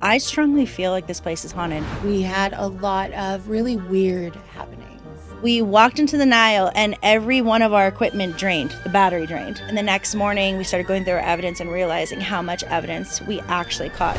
I strongly feel like this place is haunted. We had a lot of really weird happenings. We walked into the Nile and every one of our equipment drained, the battery drained. And the next morning we started going through our evidence and realizing how much evidence we actually caught.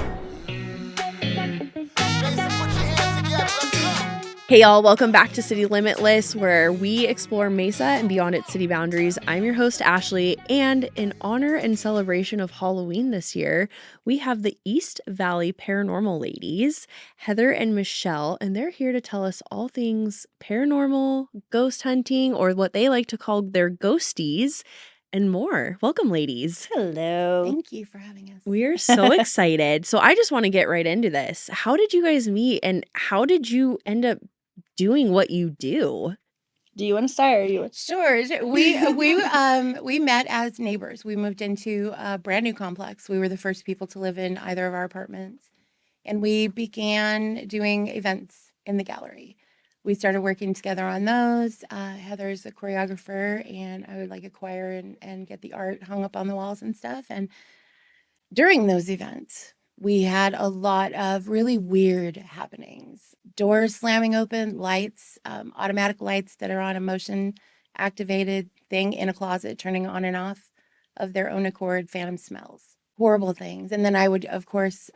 Hey y'all, welcome back to City Limitless, where we explore Mesa and beyond its city boundaries. I'm your host, Ashley, and in honor and celebration of Halloween this year, we have the East Valley Paranormal ladies, Heather and Michelle, and they're here to tell us all things paranormal, ghost hunting, or what they like to call their ghosties, and more. Welcome, ladies. Hello. Thank you for having us. We are so excited. So I just want to get right into this. How did you guys meet, and how did you end up doing what you do? Do you want to start? Or you? Sure. We met as neighbors. We moved into a brand new complex. We were the first people to live in either of our apartments, and we began doing events in the gallery. We started working together on those. Heather's a choreographer, and I would acquire and get the art hung up on the walls and stuff. And during those events, we had a lot of really weird happenings. Doors slamming open, lights, automatic lights that are on a motion activated thing in a closet, turning on and off of their own accord, phantom smells, horrible things. And then I would, of course,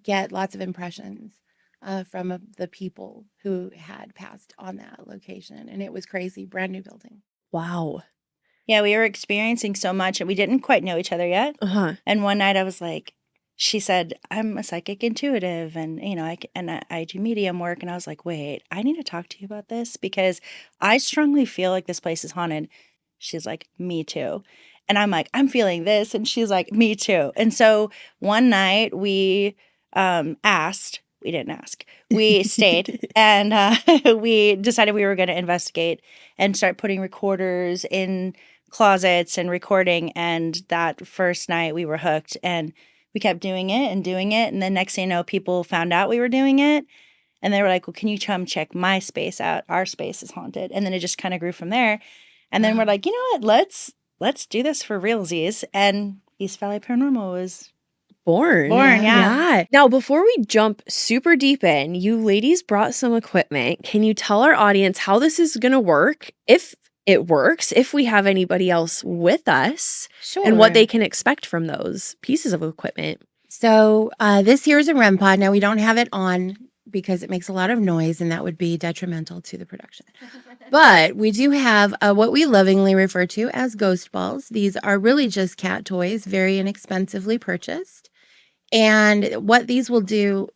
get lots of impressions from the people who had passed on that location. And it was crazy, brand new building. Wow. Yeah, we were experiencing so much and we didn't quite know each other yet. Uh-huh. And one night I was like, she said, I'm a psychic intuitive and, I do medium work. And I was like, wait, I need to talk to you about this because I strongly feel like this place is haunted. She's like, me too. And I'm like, I'm feeling this. And she's like, me too. And so one night we asked, we didn't ask, we stayed and we decided we were going to investigate and start putting recorders in closets and recording. And that first night we were hooked and we kept doing it. And then next thing you know, people found out we were doing it. And they were like, well, can you come check my space out? Our space is haunted. And then it just kind of grew from there. And then we're like, you know what? Let's do this for realsies. And East Valley Paranormal was born. Yeah. Now, before we jump super deep in, you ladies brought some equipment. Can you tell our audience how this is going to work? If it works, if we have anybody else with us, Sure. And what they can expect from those pieces of equipment. So this here is a REM pod. Now, we don't have it on because it makes a lot of noise and that would be detrimental to the production. But we do have what we lovingly refer to as ghost balls. These are really just cat toys, very inexpensively purchased. And what these will do...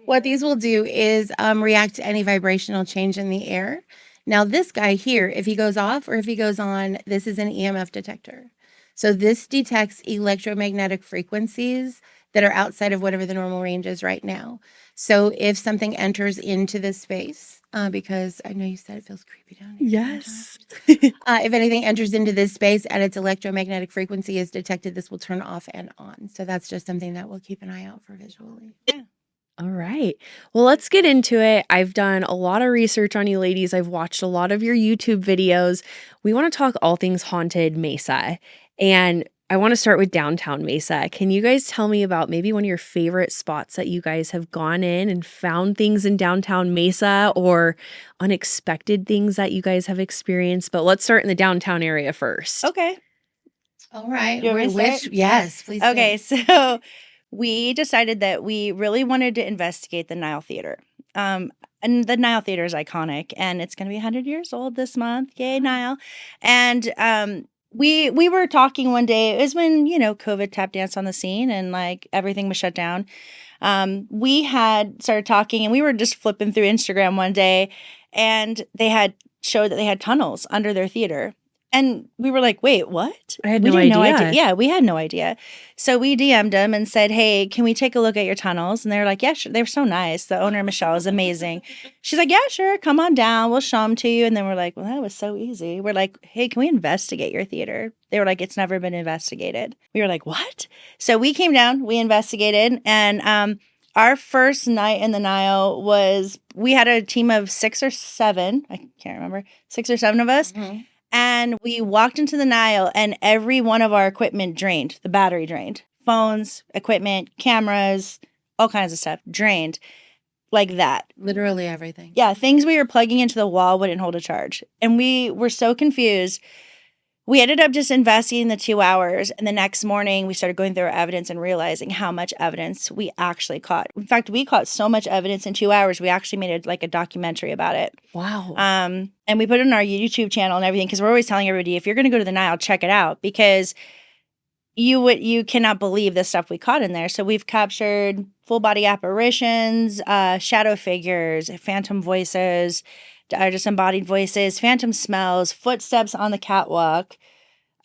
What these will do is react to any vibrational change in the air. Now, this guy here, if he goes off or if he goes on, this is an EMF detector. So this detects electromagnetic frequencies that are outside of whatever the normal range is right now. So if something enters into this space, because I know you said it feels creepy down here. Yes. If anything enters into this space and its electromagnetic frequency is detected, this will turn off and on. So that's just something that we'll keep an eye out for visually. Yeah. All right. Well, let's get into it. I've done a lot of research on you ladies. I've watched a lot of your YouTube videos. We want to talk all things haunted Mesa. And I want to start with downtown Mesa. Can you guys tell me about maybe one of your favorite spots that you guys have gone in and found things in downtown Mesa or unexpected things that you guys have experienced? But let's start in the downtown area first. Okay. All right. You want me to start? Yes, please. Okay, so we decided that we really wanted to investigate the Nile Theater. And the Nile Theater is iconic, and it's going to be 100 years old this month. Yay, Nile. And we were talking one day. It was when, COVID tap danced on the scene and everything was shut down. We had started talking, and we were just flipping through Instagram one day, and they had showed that they had tunnels under their theater. And we were like, wait, what? I had no idea. Yeah, we had no idea. So we DM'd them and said, hey, can we take a look at your tunnels? And they were like, yeah, sure. They were so nice. The owner, Michelle, is amazing. She's like, yeah, sure. Come on down. We'll show them to you. And then we're like, well, that was so easy. We're like, hey, can we investigate your theater? They were like, it's never been investigated. We were like, what? So we came down, we investigated, and our first night in the Nile we had a team of 6 or 7. I can't remember. 6 or 7 of us. And we walked into the Nile and every one of our equipment drained. The battery drained. phones, equipment, cameras, all kinds of stuff drained like that. Literally everything. Yeah, things we were plugging into the wall wouldn't hold a charge. And we were so confused. We ended up just investigating the 2 hours. And the next morning, we started going through our evidence and realizing how much evidence we actually caught. In fact, we caught so much evidence in 2 hours, we actually made a documentary about it. Wow. And we put it on our YouTube channel and everything because we're always telling everybody, if you're going to go to the Nile, check it out because you cannot believe the stuff we caught in there. So we've captured full body apparitions, shadow figures, phantom voices, disembodied voices, phantom smells, footsteps on the catwalk,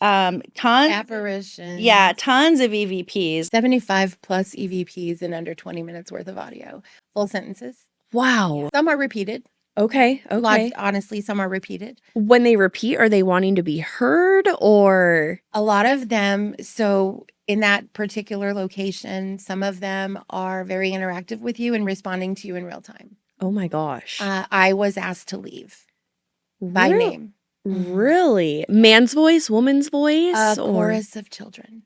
tons Apparition. yeah, tons of EVPs. 75 plus EVPs in under 20 minutes worth of audio. Full sentences. Wow. Some are repeated. Okay. Okay. Honestly, some are repeated. When they repeat, are they wanting to be heard or? A lot of them, so in that particular location, some of them are very interactive with you and responding to you in real time. Oh my gosh. I was asked to leave by Real- name. Really? Man's voice, woman's voice? A or- chorus of children.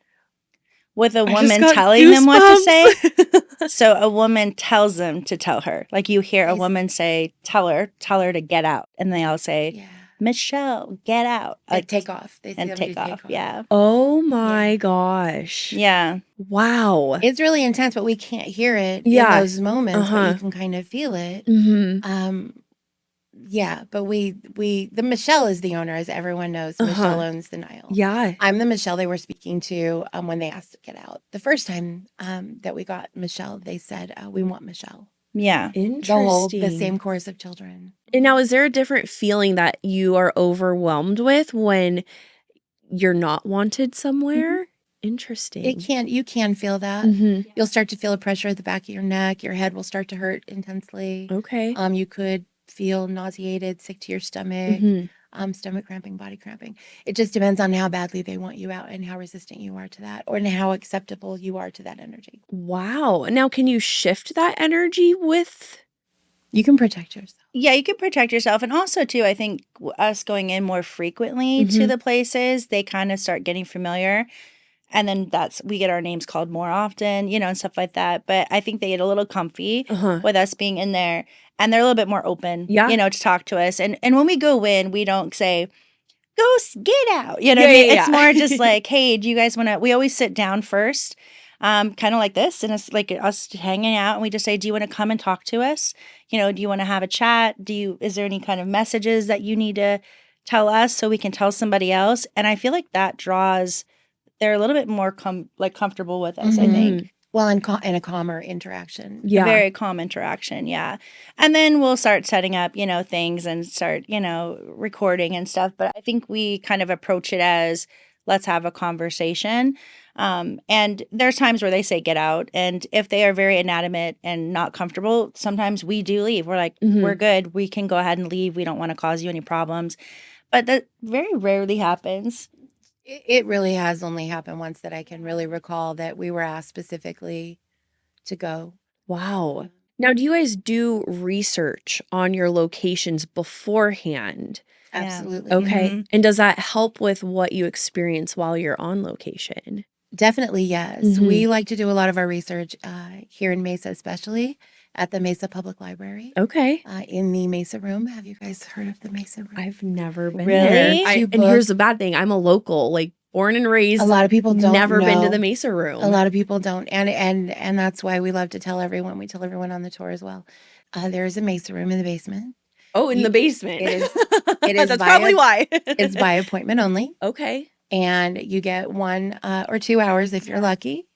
With a I just woman got telling them what to say. goosebumps. So a woman tells them to tell her. Like you hear a Yes. woman say, tell her to get out. And they all say, Yeah. Michelle, get out. Like take off. They say And them to take off. Yeah. Oh my gosh. Yeah. Wow. It's really intense, but we can't hear it Yeah. in those moments, but Uh-huh. you can kind of feel it. Mm-hmm. Yeah, but the Michelle is the owner, as everyone knows. Uh-huh. Michelle owns the Nile. Yeah. I'm the Michelle they were speaking to when they asked to get out. The first time that we got Michelle, they said, we want Michelle. Yeah. Interesting. The same chorus of children. And now, is there a different feeling that you are overwhelmed with when you're not wanted somewhere? Interesting. You can feel that. Mm-hmm. You'll start to feel a pressure at the back of your neck. Your head will start to hurt intensely. Okay. You could feel nauseated, sick to your stomach, Mm-hmm. stomach cramping, body cramping. It just depends on how badly they want you out and how resistant you are to that, or how acceptable you are to that energy. Wow. Now, can you shift that energy with? You can protect yourself. Yeah, you can protect yourself. And also, too, I think us going in more frequently to Mhm. the places, they kind of start getting familiar. And then we get our names called more often, and stuff like that. But I think they get a little comfy Uh-huh. with us being in there. And they're a little bit more open, Yeah. to talk to us. And when we go in, we don't say, get out. You know Yeah, what I mean? yeah, It's yeah. more just like, hey, do you guys want to, we always sit down first, kind of like this. And it's like us hanging out. And we just say, do you want to come and talk to us? Do you want to have a chat? Is there any kind of messages that you need to tell us so we can tell somebody else? And I feel like that they're a little bit more comfortable with us, I think. Well, in a calmer interaction. Yeah. A very calm interaction, yeah. And then we'll start setting up, things and start, recording and stuff. But I think we kind of approach it as let's have a conversation. And there's times where they say get out. And if they are very inanimate and not comfortable, sometimes we do leave. We're like, Mhm. we're good. We can go ahead and leave. We don't want to cause you any problems. But that very rarely happens. It really has only happened once that I can really recall that we were asked specifically to go. Wow. Now, do you guys do research on your locations beforehand? Yeah. Absolutely. Okay. Mhm. And does that help with what you experience while you're on location? Definitely, yes. Mhm. We like to do a lot of our research here in Mesa, especially at the Mesa Public Library. Okay. In the Mesa Room. Have you guys heard of the Mesa Room? I've never been Really? there. Two And here's books. the bad thing. I'm a local, like born and raised. A lot of people don't never been to know. the Mesa Room. A lot of people don't, and that's why we love to tell everyone. We tell everyone on the tour as well. There is a Mesa Room in the basement. Oh, in You- the basement. it is- it is That's by probably a- why. It's by appointment only, Okay. and you get 1 or 2 hours if you're lucky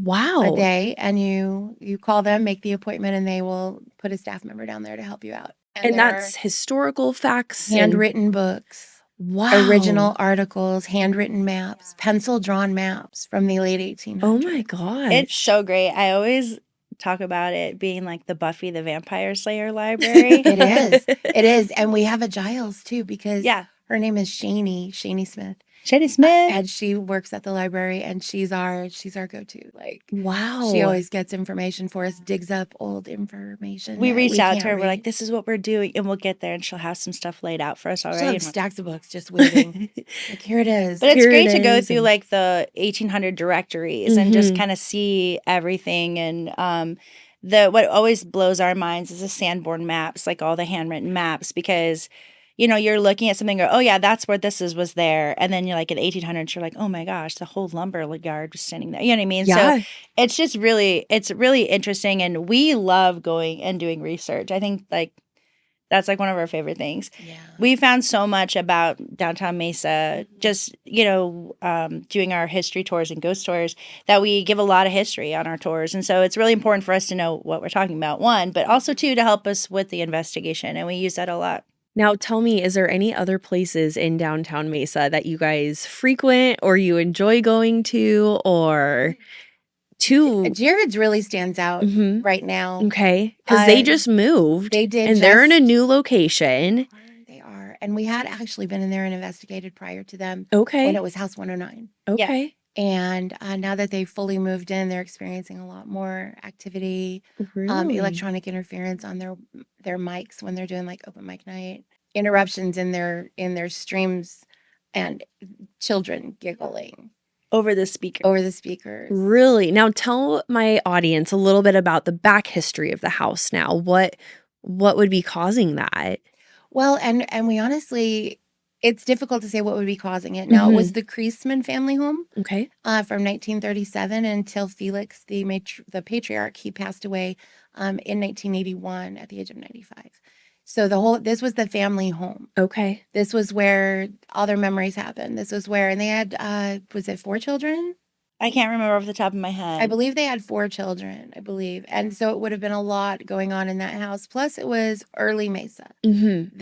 Wow. a day, and you call them, make the appointment, and they will put a staff member down there to help you out. And there that's are historical facts. and- handwritten books. Wow. Original articles, handwritten maps, pencil drawn maps from the late 1800s. Oh my gosh. It's so great. I always talk about it being like the Buffy the Vampire Slayer library. It is. It is. And we have a Giles too, because Yeah. her name is Shani Smith. Jenny Smith. and she works at the library, and she's our go-to. Like, Wow. she always gets information for us, digs up old information. We that reached out to can't her. We're like, read. this is what we're doing. And we'll get there and she'll have some stuff laid out for us She'll already. have And we're- stacks of books just waiting. Like, here it is. But it's Here great it to go is, through and- like the 1800 directories and just Mhm. kind of see everything. And what always blows our minds is the Sanborn maps, like all the handwritten maps, because you're looking at something and go, oh yeah, that's where was there. And then you're like in 1800s, you're like, oh my gosh, the whole lumber yard was standing there. You know what I mean? Yeah. So it's really interesting. And we love going and doing research. I think like that's like one of our favorite things. Yeah. We found so much about downtown Mesa, just, doing our history tours and ghost tours, that we give a lot of history on our tours. And so it's really important for us to know what we're talking about, one, but also two, to help us with the investigation. And we use that a lot. Now, tell me, is there any other places in downtown Mesa that you guys frequent or you enjoy going to, or to? Jared's really stands out Mhm. right now. Okay, because they Uh, just moved. They did, and they're in a just- new location. They are, and we had actually been in there and investigated prior to them Okay. when it was House 109. Okay. And now that they've fully moved in, they're experiencing a lot more activity, Really? electronic interference on their mics when they're doing like open mic night, interruptions in their streams, and children giggling Over the speaker. over the speakers. Really? Now tell my audience a little bit about the back history of the house now. What would be causing that? Well, and we honestly, it's difficult to say what would be causing it. Now, it was the Kreisman family home Okay. from 1937 until Felix, the patriarch, he passed away in 1981 at the age of 95. So this was the family home. Okay. This was where all their memories happened. This was where, and they had, was it 4 children? I can't remember off the top of my head. I believe they had 4 children, I believe. And so it would have been a lot going on in that house. Plus, it was early Mesa. Mm-hmm.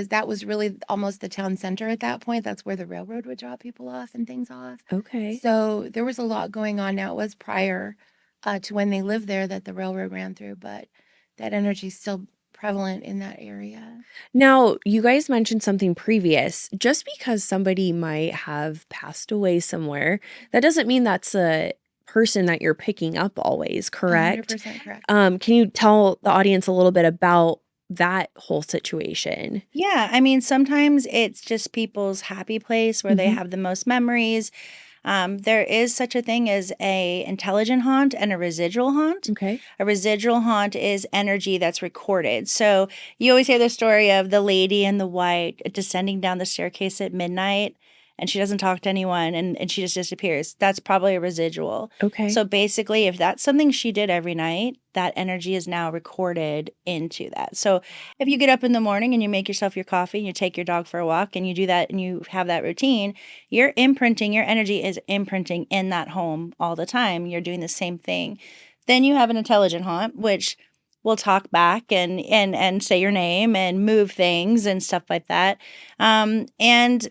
That was really almost the town center at that point. That's where the railroad would drop people off and things off. Okay. So there was a lot going on. Now, it was prior to when they lived there that the railroad ran through, but that energy is still prevalent in that area. Now, you guys mentioned something previous. Just because somebody might have passed away somewhere, that doesn't mean that's a person that you're picking up always, correct? 100% correct. Can you tell the audience a little bit about that whole situation? Yeah, I mean, sometimes it's just people's happy place where they Mhm. have the most memories. There is such a thing as a intelligent haunt and a residual haunt. Okay. A residual haunt is energy that's recorded. So you always hear the story of the lady in the white descending down the staircase at midnight, and she doesn't talk to anyone, and she just disappears. That's probably a residual. Okay. So basically, if that's something she did every night, that energy is now recorded into that. So if you get up in the morning and you make yourself your coffee, and you take your dog for a walk, and you do that and you have that routine, you're imprinting, your energy is imprinting in that home all the time. You're doing the same thing. Then you have an intelligent haunt, which will talk back and say your name and move things and stuff like that. And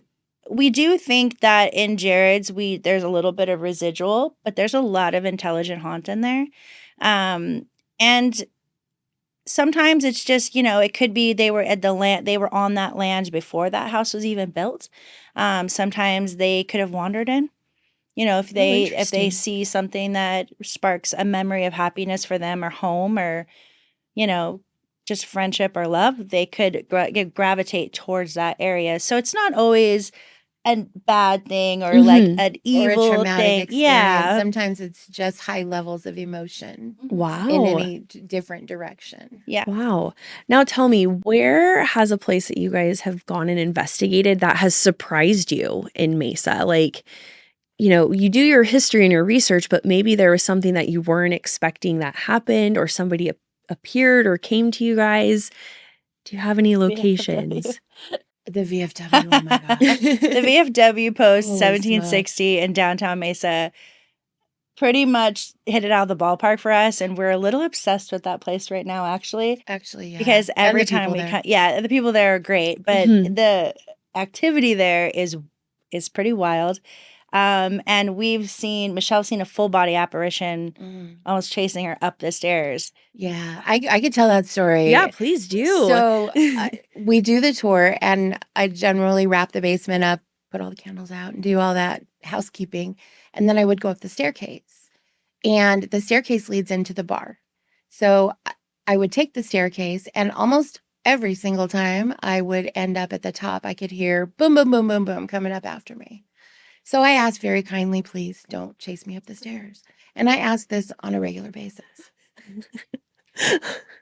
we do think that in Jared's, there's a little bit of residual, but there's a lot of intelligent haunt in there. And sometimes it's just, it could be they were at the land, they were on that land before that house was even built. Sometimes they could have wandered in. If they interesting. see something that sparks a memory of happiness for them, or home, or just friendship or love, they could gravitate towards that area. So it's not always a bad thing or like Mhm. an Or a evil traumatic thing. experience. Yeah. Sometimes it's just high levels of emotion Wow. in any different direction. Yeah. Wow. Now tell me, where has a place that you guys have gone and investigated that has surprised you in Mesa? Like, you do your history and your research, but maybe there was something that you weren't expecting that happened, or somebody appeared or came to you guys. Do you have any locations? The VFW, oh my God. The VFW Post, Holy 1760 in downtown Mesa, pretty much hit it out of the ballpark for us. And we're a little obsessed with that place right now, actually. Actually, yeah. Because And every the time people we there. come, yeah, the people there are great, but Mhm. the activity there is pretty wild. And Michelle's seen a full body apparition Mm. almost chasing her up the stairs. Yeah, I could tell that story. Yeah, please do. So we do the tour, and I generally wrap the basement up, put all the candles out and do all that housekeeping. And then I would go up the staircase. And the staircase leads into the bar. So I would take the staircase, and almost every single time I would end up at the top. I could hear boom, boom, boom, boom, boom coming up after me. So I asked very kindly, please don't chase me up the stairs. And I ask this on a regular basis.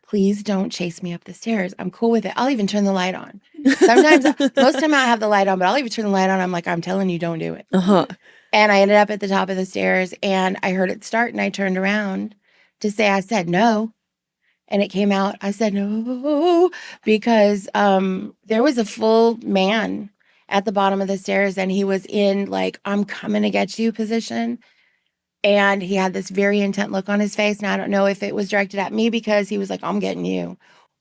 Please don't chase me up the stairs. I'm cool with it. I'll even turn the light on. Sometimes, most of the time I have the light on, but I'll even turn the light on. I'm like, I'm telling you, don't do it. Uh-huh. And I ended up at the top of the stairs, and I heard it start, and I turned around to say, I said no. And it came out, I said no, because there was a full man at the bottom of the stairs, and he was in like, I'm coming to get you position. And he had this very intent look on his face. And I don't know if it was directed at me because he was like, I'm getting you,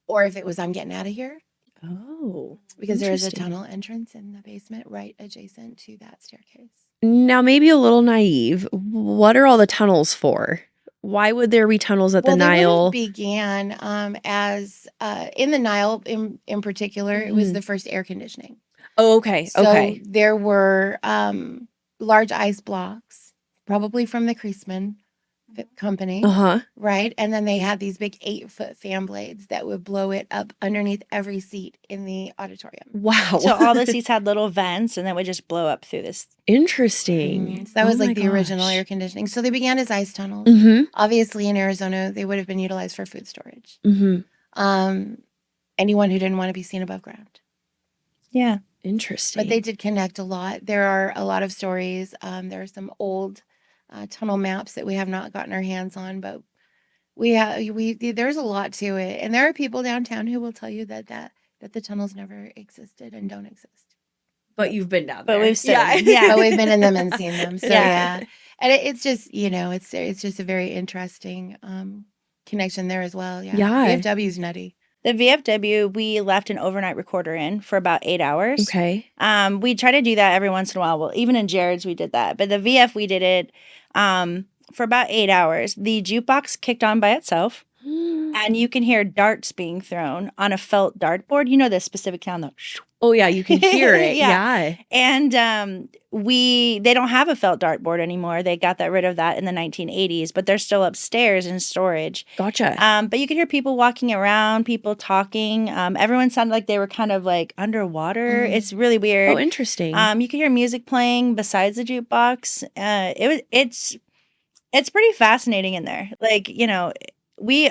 or if it was, I'm getting out of here. Oh, Because there is a interesting. tunnel entrance in the basement right adjacent to that staircase. Now, maybe a little naive. What are all the tunnels for? Why would there be tunnels at the They would have Nile? began as in the Nile in particular. It was Mhm. the first air conditioning. Oh, okay. So Okay. there were large ice blocks, probably from the Creasman company, Uh-huh. right? And then they had these big 8-foot fan blades that would blow it up underneath every seat in the auditorium. Wow. So all the seats had little vents, and then would just blow up through this. Interesting. So that was Oh my like the original gosh. air conditioning. So they began as ice tunnels. Mm-hmm. Obviously, in Arizona, they would have been utilized for food storage. Mm-hmm. Anyone who didn't want to be seen above ground. Yeah. Interesting. But they did connect a lot. There are a lot of stories. There are some old tunnel maps that we have not gotten our hands on, but there's a lot to it. And there are people downtown who will tell you that the tunnels never existed and don't exist. But you've been down But there. we've stood in them. Yeah. But we've been in them and seen them. So Yeah. yeah. And it's just, it's just a very interesting connection there as well. Yeah. Yeah. VFW's nutty. The VFW, we left an overnight recorder in for about 8 hours. Okay. We try to do that every once in a while. Well, even in Jared's, we did that. But the VF, we did it for about 8 hours. The jukebox kicked on by itself, and you can hear darts being thrown on a felt dartboard. You know the specific sound, though. Oh yeah, you can hear it. Yeah. Yeah. And they don't have a felt dartboard anymore. They got rid of that in the 1980s, but they're still upstairs in storage. Gotcha. But you could hear people walking around, people talking. Everyone sounded like they were kind of like underwater. It's really weird. Oh, interesting. You could hear music playing besides the jukebox. It's pretty fascinating in there. Like,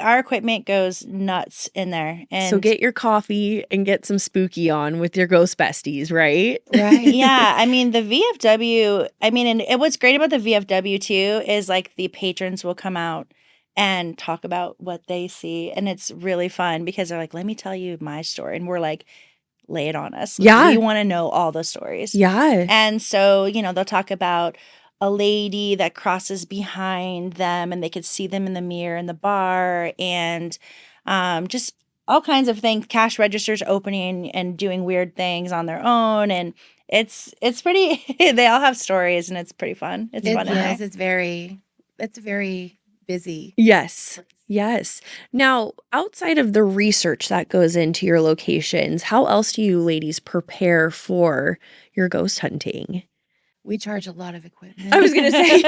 our equipment goes nuts in there. And so get your coffee and get some spooky on with your ghost besties, right? Right. yeah, I mean, the VFW, and what's great about the VFW too is like the patrons will come out and talk about what they see. And it's really fun because they're like, let me tell you my story. And we're like, lay it on us. Yeah. We want to know all the stories. Yeah. And so, they'll talk about a lady that crosses behind them and they could see them in the mirror in the bar, and just all kinds of things, cash registers opening and doing weird things on their own. And it's pretty, they all have stories, and it's pretty fun. It's fun in there. It's very busy. Yes. Yes. Now, outside of the research that goes into your locations, how else do you ladies prepare for your ghost hunting? We charge a lot of equipment. I was going to say,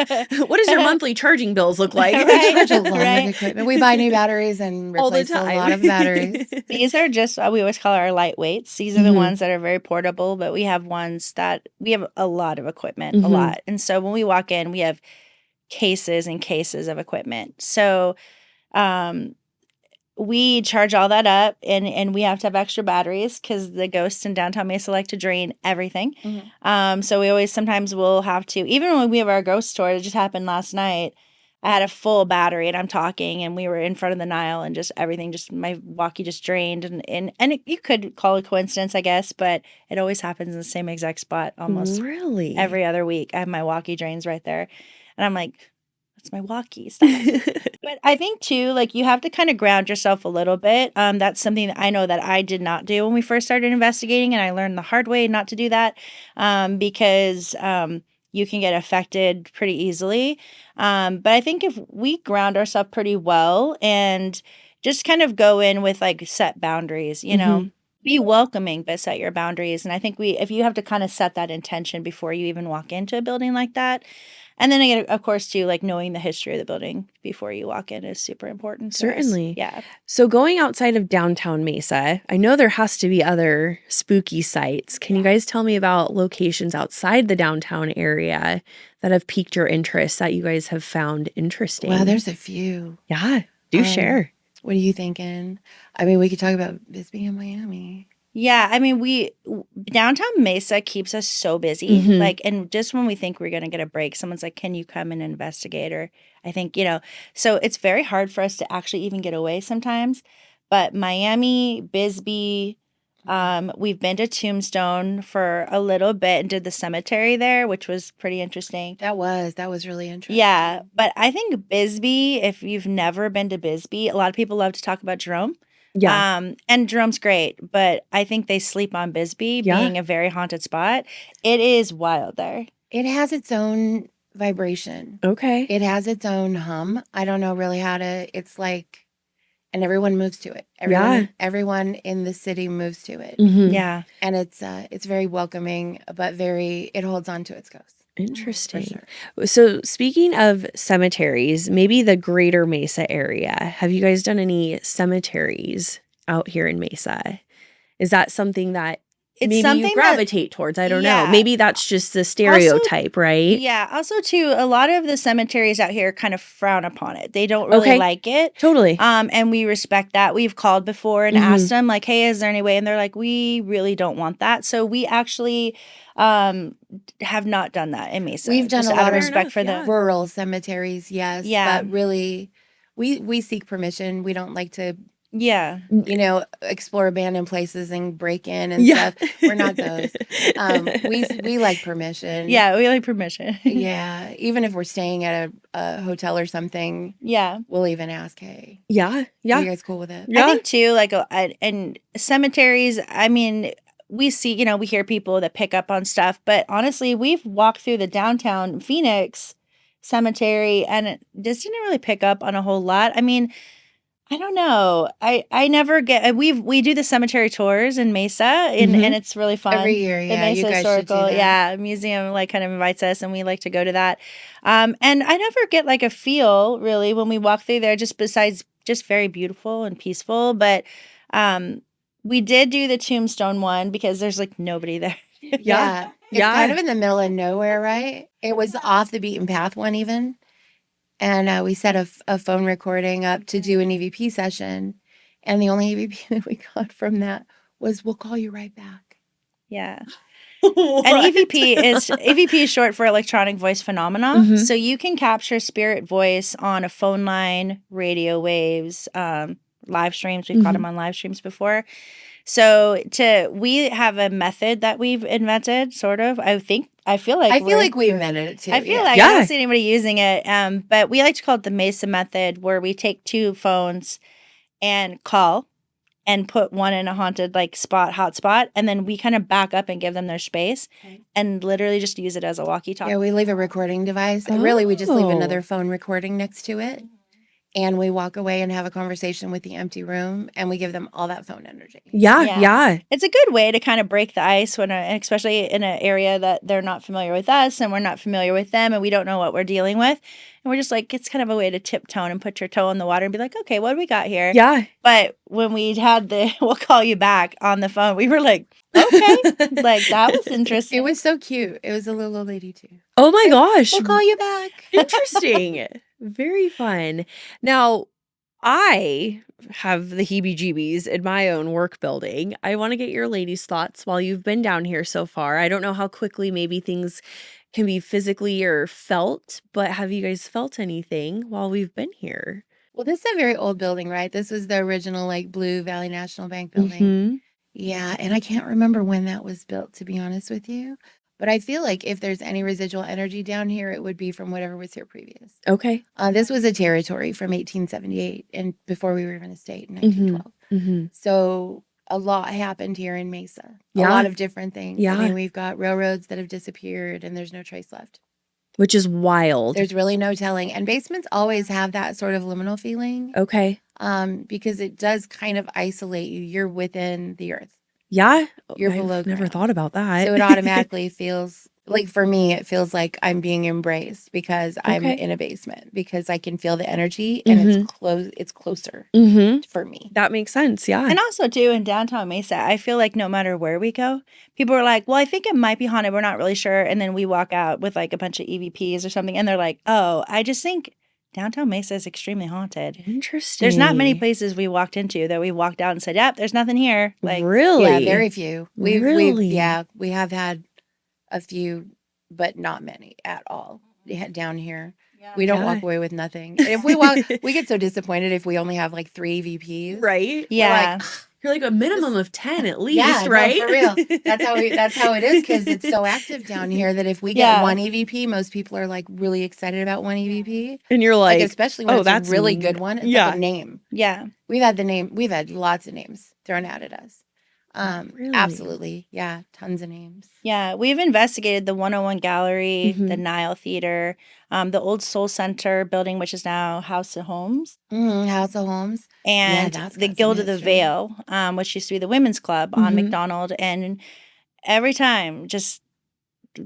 what does your monthly charging bills look like? We charge a lot Right. of equipment. We buy new batteries and All the replace a time. lot of batteries. These are just, we always call our lightweights. These are the Mhm. ones that are very portable, but we have ones that we have a lot of equipment, Mhm. a lot. And so when we walk in, we have cases and cases of equipment. So we charge all that up, and we have to have extra batteries because the ghosts in downtown Mesa like to drain everything. Mhm. So we always, sometimes we'll have to, even when we have our ghost tour, it just happened last night. I had a full battery and I'm talking, and we were in front of the Nile, and just everything, just my walkie just drained, you could call it coincidence, I guess, but it always happens in the same exact spot almost Really? every other week. I have my walkie drains right there, and I'm like, that's my walkie. Stop. But I think too, like, you have to kind of ground yourself a little bit. That's something that I know that I did not do when we first started investigating, and I learned the hard way not to do that, because you can get affected pretty easily. But I think if we ground ourselves pretty well and just kind of go in with like set boundaries, be welcoming, but set your boundaries. And I think if you have to kind of set that intention before you even walk into a building like that. And then again, of course, too, like knowing the history of the building before you walk in is super important to us. Certainly. Yeah. So going outside of downtown Mesa, I know there has to be other spooky sites. Can you guys tell me about locations outside the downtown area that have piqued your interest that you guys have found interesting? Well, there's a few. Yeah, do share. What are you thinking? I mean, we could talk about Bisbee and Miami. Yeah, I mean, downtown Mesa keeps us so busy. Mhm. Like, and just when we think we're going to get a break, someone's like, "Can you come and investigate?" Or I think, so it's very hard for us to actually even get away sometimes. But Miami, Bisbee, we've been to Tombstone for a little bit and did the cemetery there, which was pretty interesting. That was really interesting. Yeah, but I think Bisbee, if you've never been to Bisbee, a lot of people love to talk about Jerome. Yeah. And Jerome's great, but I think they sleep on Bisbee being a very haunted spot. It is wild there. It has its own vibration. Okay. It has its own hum. I don't know really how to, it's like, and everyone moves to it. Everyone in the city moves to it. Mhm. Yeah. And it's very welcoming, but it holds on to its ghosts. Interesting. For sure. So speaking of cemeteries, maybe the greater Mesa area, have you guys done any cemeteries out here in Mesa? Is that something that It's maybe something you gravitate towards? I don't know. Yeah. Maybe that's just the stereotype, right? Yeah. Also, too, a lot of the cemeteries out here kind of frown upon it. They don't really like it. Totally. And we respect that. We've called before and asked them, like, "Hey, is there any way?" And they're like, "We really don't want that." So we actually have not done that in Mesa. We've done just a out lot of of respect for the rural cemeteries, yes. Yeah. But really, we seek permission. We don't like to, yeah. explore abandoned places and break in and stuff. We're not those. We like permission. Yeah, we like permission. Yeah. Even if we're staying at a hotel or something, Yeah. we'll even ask, "Hey, Yeah. are Yeah. you guys cool with it?" Yeah. I think too, like, and cemeteries, I mean, we see, we hear people that pick up on stuff, but honestly, we've walked through the downtown Phoenix cemetery and it just didn't really pick up on a whole lot. I mean, I don't know. I never get, we do the cemetery tours in Mesa and it's really fun. Every year, The yeah. You Mesa guys should do Historical, that. museum like kind of invites us and we like to go to that. And I never get like a feel really when we walk through there, just besides just very beautiful and peaceful. But we did do the Tombstone one because there's like nobody there. Yeah. It's kind of in the middle of nowhere, right? It was off the beaten path one even. And we set a phone recording up to do an EVP session. And the only EVP that we got from that was, "We'll call you right back." Yeah. And EVP is short for electronic voice phenomena. So you can capture spirit voice on a phone line, radio waves, live streams. We've caught them on live streams before. So we have a method that we've invented, sort of. I feel like we invented it too. I feel like I don't see anybody using it. But we like to call it the Mesa Method, where we take two phones and call and put one in a haunted like hot spot, and then we kind of back up and give them their space and literally just use it as a walkie-talkie. Yeah, we leave a recording device. Really, we just leave another phone recording next to it. And we walk away and have a conversation with the empty room, and we give them all that phone energy. Yeah. It's a good way to kind of break the ice especially in an area that they're not familiar with us and we're not familiar with them and we don't know what we're dealing with. And we're just like, it's kind of a way to tiptoe and put your toe in the water and be like, "Okay, what do we got here?" Yeah. But when we had "we'll call you back" on the phone, we were like, okay, like that was interesting. It was so cute. It was a little old lady too. Oh my gosh. "We'll call you back." Interesting. Very fun. Now, I have the heebie-jeebies in my own work building. I want to get your ladies' thoughts while you've been down here so far. I don't know how quickly maybe things can be physically or felt, but have you guys felt anything while we've been here? Well, this is a very old building, right? This was the original like Blue Valley National Bank building. Mhm. Yeah, and I can't remember when that was built, to be honest with you. But I feel like if there's any residual energy down here, it would be from whatever was here previous. Okay. This was a territory from 1878 and before we were even a state in 1912. Mm-hmm. So a lot happened here in Mesa. Yeah. A lot of different things. Yeah. I mean, we've got railroads that have disappeared and there's no trace left. Which is wild. There's really no telling. And basements always have that sort of liminal feeling Okay. because it does kind of isolate you. You're within the earth. Yeah. You're I've below never ground. thought about that. So it automatically feels like, for me, it feels like I'm being embraced because I'm Okay. in a basement, because I can feel the energy and it's closer for me. That makes sense. Yeah. And also, too, in downtown Mesa, I feel like no matter where we go, people are like, well, I think it might be haunted. We're not really sure. And then we walk out with like a bunch of EVPs or something. And they're like, oh, I just think downtown Mesa is extremely haunted. Interesting. There's not many places we walked into that we walked out and said, yep, there's nothing here. Like, Really? Yeah, very few. Really? We have had a few, but not many at all down here. We don't walk away with nothing. And if we walk, we get so disappointed if we only have like 3 EVPs. Right? yeah. You're like a minimum of 10 at least, Yeah, right? no, for real. That's how it is, because it's so active down here that if we get Yeah. one EVP, most people are like really excited about one EVP. And you're like, especially when oh, it's that's a really good one. It's like a name. Yeah. We've had lots of names thrown out at us. Really? Absolutely. Yeah, tons of names. Yeah, we've investigated the 101 Gallery, the Mhm. Nile Theater, the old Soul Center building, which is now House of Homes, House of Homes. and that's the got some Guild of the history. Veil, which used to be the women's club on Mhm. McDonald. And every time, just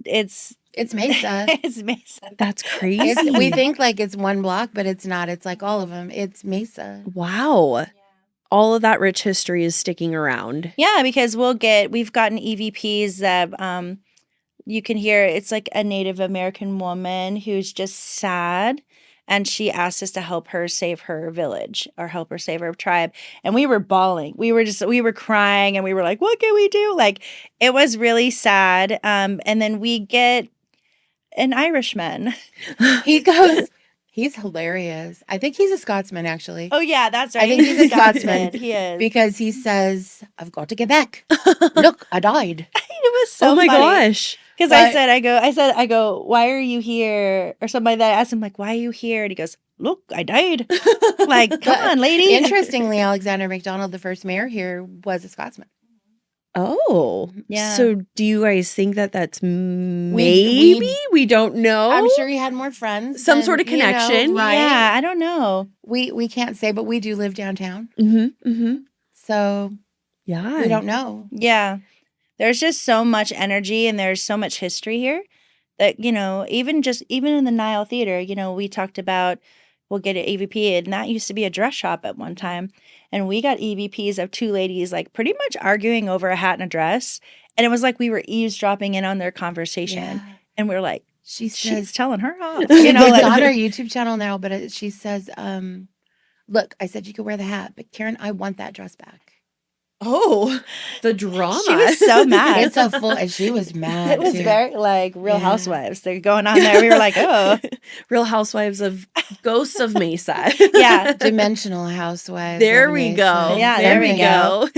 it's Mesa. it's Mesa. That's crazy. We think like it's one block, but it's not. It's like all of them. It's Mesa. Wow. All of that rich history is sticking around. Yeah, because we've gotten EVPs that you can hear. It's like a Native American woman who's just sad, and she asked us to help her save her village or help her save her tribe. And we were bawling. We were crying, and we were like, what can we do? Like, it was really sad. And then we get an Irishman. He's hilarious. I think he's a Scotsman, actually. Oh yeah, that's right. I think he's a Scotsman. He is. Because he says, I've got to get back. Look, I died. It was so oh my funny. gosh. Because I go, why are you here? Or something like that. I asked him, like, why are you here? And he goes, look, I died. Like, come on, lady. Interestingly, Alexander MacDonald, the first mayor here, was a Scotsman. Oh. Yeah. So do you guys think that that's maybe? We don't know. I'm sure he had more friends. Some sort of connection. right? Yeah, I don't know. We can't say, but we do live downtown. Mm-hmm. Mm-hmm. So Yeah. we don't know. Yeah. There's just so much energy and there's so much history here that, even in the Nile Theater, we talked about we'll get an EVP, and that used to be a dress shop at one time. And we got EVPs of 2 ladies like pretty much arguing over a hat and a dress. And it was like we were eavesdropping in on their conversation. Yeah. And we were like, She's telling her off. it's on our YouTube channel now, but she says, look, I said you could wear the hat, but Karen, I want that dress back. Oh, the drama. She was so mad. And she was mad. It was too. very like Real Housewives. They're going on there. We were like, oh. Real Housewives of Ghosts of Mesa. Yeah. Dimensional Housewives. There we go. Yeah, there we go.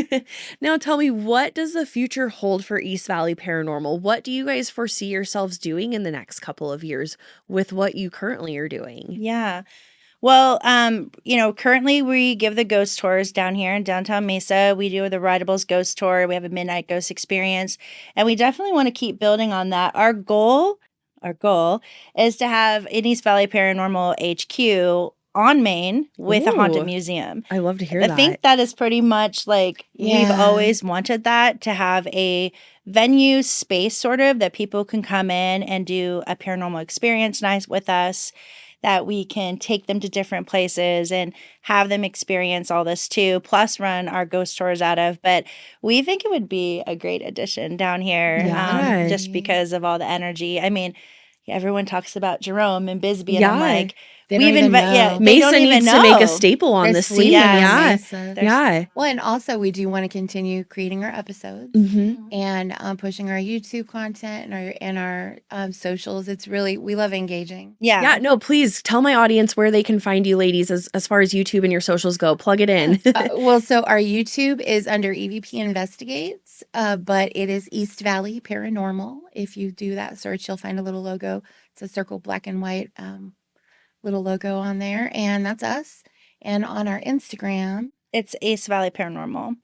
Now tell me, what does the future hold for East Valley Paranormal? What do you guys foresee yourselves doing in the next couple of years with what you currently are doing? Yeah. Well, currently we give the ghost tours down here in downtown Mesa. We do the Rideables ghost tour. We have a midnight ghost experience, and we definitely want to keep building on that. Our goal is to have an East Valley Paranormal HQ on Main with a haunted Ooh. museum. I love to hear that. I think that is pretty much like we've always wanted that, to have a venue space sort of that people can come in and do a paranormal experience nice with us, that we can take them to different places and have them experience all this too, plus run our ghost tours out of. But we think it would be a great addition down here, just because of all the energy. I mean, everyone talks about Jerome and Bisbee, and I'm like, Mesa needs to make a staple on the scene. Yeah. Well, and also we do want to continue creating our episodes and pushing our YouTube content and our socials. It's really, we love engaging. Yeah. No, please tell my audience where they can find you, ladies, as far as YouTube and your socials go. Plug it in. So our YouTube is under EVP Investigates, but it is East Valley Paranormal. If you do that search, you'll find a little logo. It's a circle, black and white. Little logo on there, and that's us. And on our Instagram, it's East Valley Paranormal.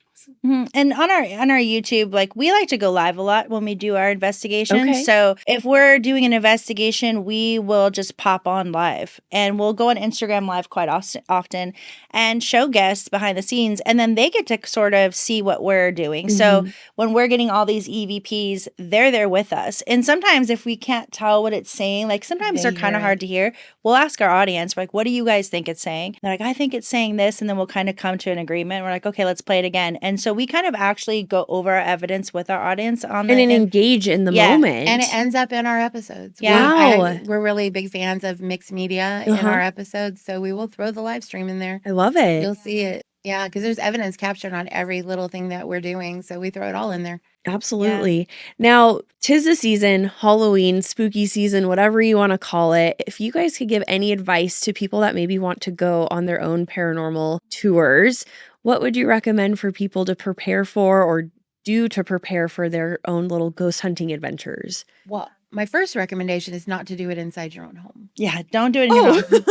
And on our YouTube, like we like to go live a lot when we do our investigations. Okay. So if we're doing an investigation, we will just pop on live, and we'll go on Instagram live quite often and show guests behind the scenes, and then they get to sort of see what we're doing. So when we're getting all these EVPs, they're there with us. And sometimes if we can't tell what it's saying, like sometimes they're kind of hard to hear, we'll ask our audience, like, what do you guys think it's saying? They're like, I think it's saying this. And then we'll kind of come to an agreement. We're like, okay, let's play it again. And so we kind of actually go over our evidence with our audience on and engage in the moment. And it ends up in our episodes. Yeah. We're really big fans of mixed media in our episodes. So we will throw the live stream in there. I love it. You'll see it. Yeah, because there's evidence captured on every little thing that we're doing. So we throw it all in there. Absolutely. Yeah. Now, 'tis the season, Halloween, spooky season, whatever you want to call it. If you guys could give any advice to people that maybe want to go on their own paranormal tours, what would you recommend for people to prepare for or do to prepare for their own little ghost hunting adventures? Well, my first recommendation is not to do it inside your own home. Yeah, don't do it in your home.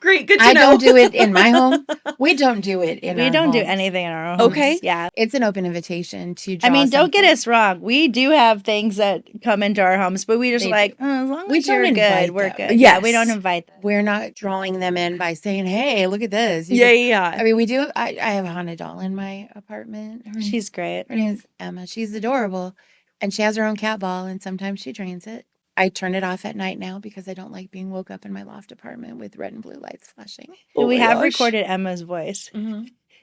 Great, good to know. I don't do it in my home. We don't do it in our We don't homes. do anything in our homes. Okay. Yeah. It's an open invitation to I mean, don't something. get us wrong. We do have things that come into our homes, but we just They like, do. as long We as you're don't good, invite we're them. good. Yes. Yeah, we don't invite them. We're not drawing them in by saying, hey, look at this. Yeah. I mean, we do. I have a haunted doll in my apartment. She's great. Her name is Emma. She's adorable. And she has her own cat ball, and sometimes she trains it. I turn it off at night now because I don't like being woke up in my loft apartment with red and blue lights flashing. We my have gosh. recorded Emma's voice.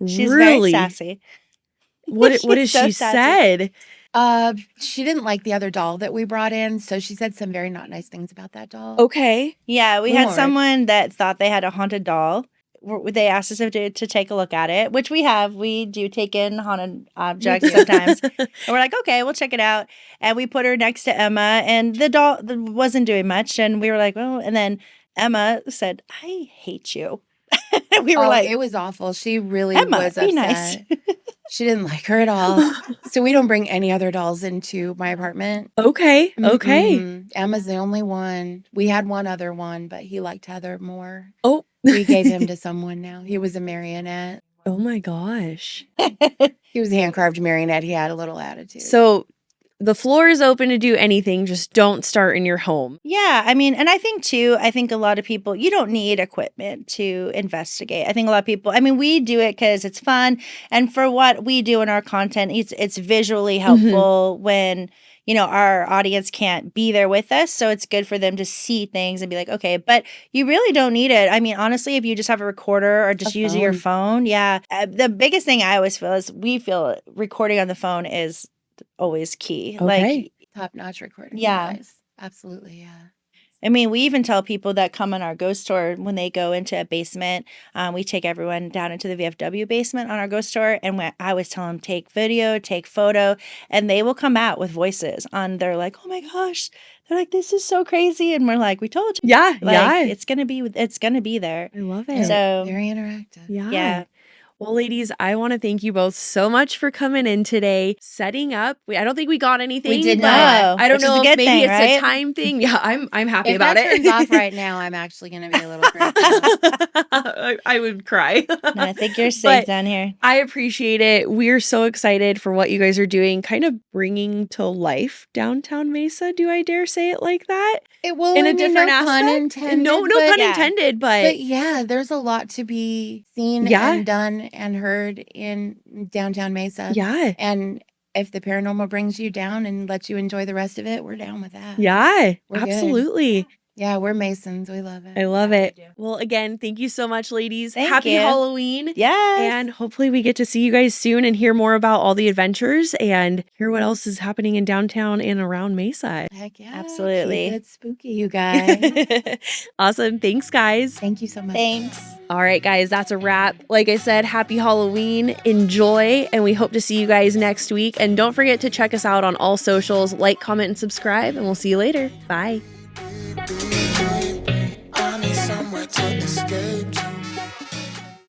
She's Really? very sassy. What She's has so she sassy. said? She didn't like the other doll that we brought in, so she said some very not nice things about that doll. Okay. Yeah, we had Lord. someone that thought they had a haunted doll. They asked us to take a look at it, which we have. We do take in haunted objects sometimes. And we're like, okay, we'll check it out. And we put her next to Emma, and the doll wasn't doing much. And we were like, well, and then Emma said, I hate you. We were like, it was awful. She really Emma, was be upset. nice. She didn't like her at all. So we don't bring any other dolls into my apartment. Okay. Emma's the only one. We had one other one, but he liked Heather more. Oh. We gave him to someone now. He was a marionette. Oh my gosh. He was a hand-carved marionette. He had a little attitude. So the floor is open to do anything. Just don't start in your home. Yeah, I mean, and I think too, I think a lot of people, you don't need equipment to investigate. I think a lot of people, I mean, we do it because it's fun. And for what we do in our content, it's visually helpful when, you know, our audience can't be there with us. So it's good for them to see things and be like, okay, but you really don't need it. I mean, honestly, if you just have a recorder or just use your phone. Yeah. The biggest thing I always feel is we feel recording on the phone is always key. Okay. Like, top-notch recording. Yeah. Guys. Absolutely, yeah. I mean, we even tell people that come on our ghost tour when they go into a basement, we take everyone down into the VFW basement on our ghost tour. And I always tell them, take video, take photo, and they will come out with voices on. They're like, oh my gosh. They're like, this is so crazy. And we're like, we told you. Yeah. Like, it's going to be there. I love it. So, very interactive. yeah. Well, ladies, I want to thank you both so much for coming in today, setting up. I don't think we got anything. We did but not. I don't Which is know a if good maybe thing, it's right? a time thing. Yeah, I'm happy If about that it. turns off right now, I'm actually going to be a little grateful. I would cry. No, I think you're safe But down here. I appreciate it. We're so excited for what you guys are doing, kind of bringing to life downtown Mesa. Do I dare say it like that? It will In a no different pun aspect? intended, No but- pun yeah. intended, But yeah, there's a lot to be seen Yeah. and done and heard in downtown Mesa. yeah. And if the paranormal brings you down and lets you enjoy the rest of it, we're down with that. Yeah, We're good. absolutely. Yeah, we're Masons. We love it. I love Yeah, it. we do. Well, again, thank you so much, ladies. Thank Happy you. Halloween. Yes. And hopefully we get to see you guys soon and hear more about all the adventures and hear what else is happening in downtown and around Mesa. Heck yeah. Absolutely. Keep it spooky, you guys. Awesome. Thanks, guys. Thank you so much. Thanks. All right, guys, that's a wrap. Like I said, happy Halloween. Enjoy. And we hope to see you guys next week. And don't forget to check us out on all socials. Like, comment, and subscribe. And we'll see you later. Bye. I need somewhere to escape to.